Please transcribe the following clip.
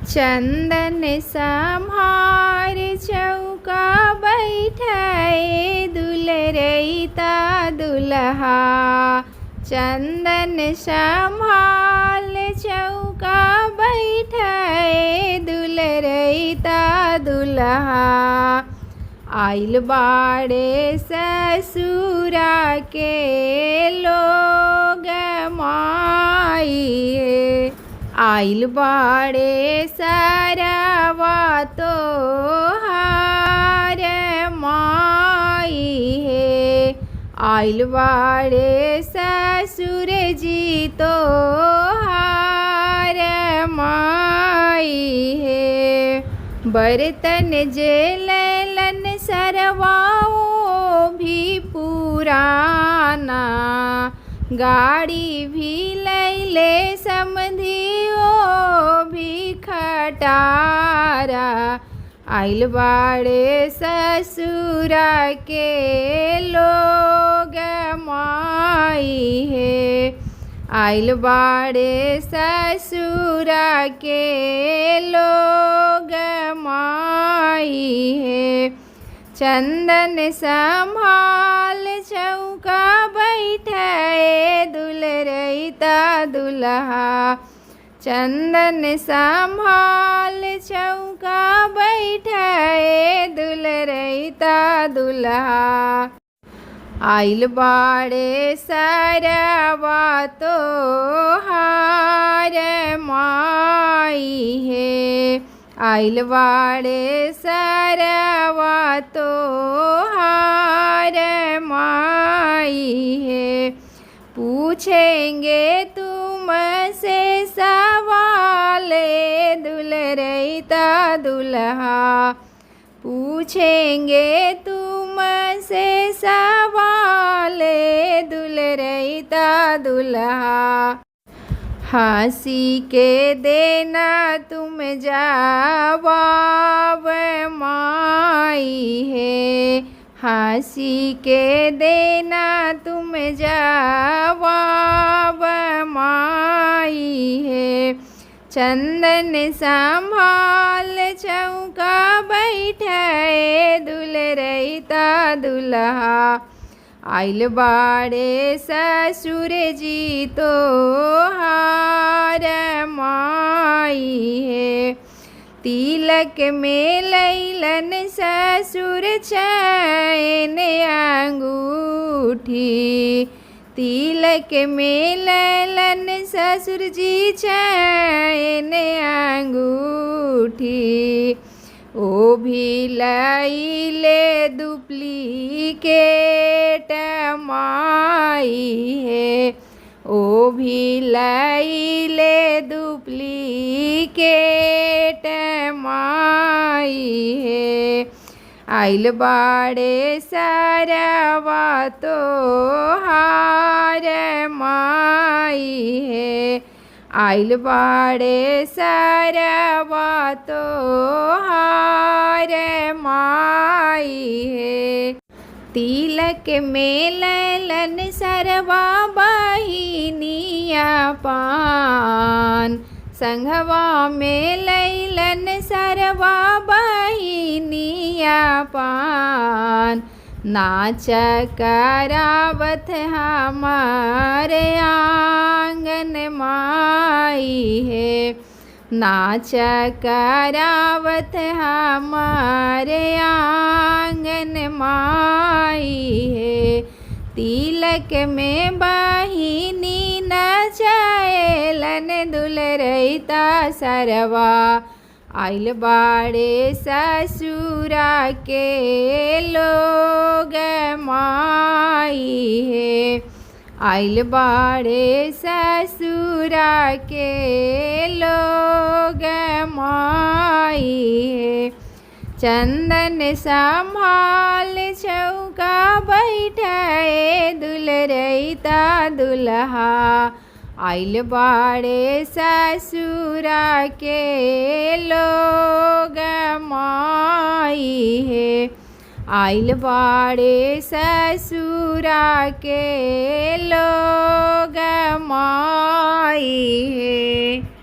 चंदन सम्हार चौका बैठाए दुलरैता दुल्हा। चंदन सम्हाल चौका बैठाए दुलरैता दुल्हा। आइल बाड़े ससुरा के लोग माई। आइल बाड़े सरवा तो हार माई है। आइल बाड़े ससुर जी तो हार माई है। बर्तन जे लैलन सरवाओ भी पुराना। गाड़ी भी लैले समधियो भी खटारा। आइल बाड़े ससुरा के लोग माई है। आइल बाड़े ससुरा के लोग माई है। चंदन सम्हाल चौका बैठाए दुलरैता दुल्हा। चंदन सम्हाल चौका बैठाए दुलरैता दुल्हा। आइल बाड़े सरवा तो हार माई है। आइल बाड़े सरवा तो हार माई है। पूछेंगे तुमसे सवाल दुलरैता दुल्हा। पूछेंगे तुमसे सवाल दुलरैता दुल्हा। हंसी के देना तुम जवाब माई है। हंसी के देना तुम जवाब माई है। चंदन सम्हाल चौका बैठाए दुलरैता दुल्हा। आइल बाड़े ससुर जी तो हार माई है। तिलक में लैलन ससुर चैन अंगूठी। तिलक में लैलन ससुर जी चैन अंगूठी। ओ भी लैले डुप्लीकेट माई है। ओ भी लैले डुप्लीकेट माई है। आइल बाड़े सरवा तो हार माई है। आइल बाड़े सरवा तो हार माई है। तिलक में लैलन सरवा बहिनिया पान। संघवा में लैलन सरवा बहिनिया पान। नाच करावत हमारे आंगन माई है। नाच करावत हमारे आंगन माई है। तिलक में बहिनी नचैलन दुलरैता सरवा। आइल बाड़े ससुरा के लोग माई है। आइल बाड़े ससुरा के लोग माई है। चंदन सम्हाल चौका बैठाए दुलरैता दुल्हा। आइल बाड़े ससुरा के लोग माई है। आइल बाड़े ससुरा के लोग माई है।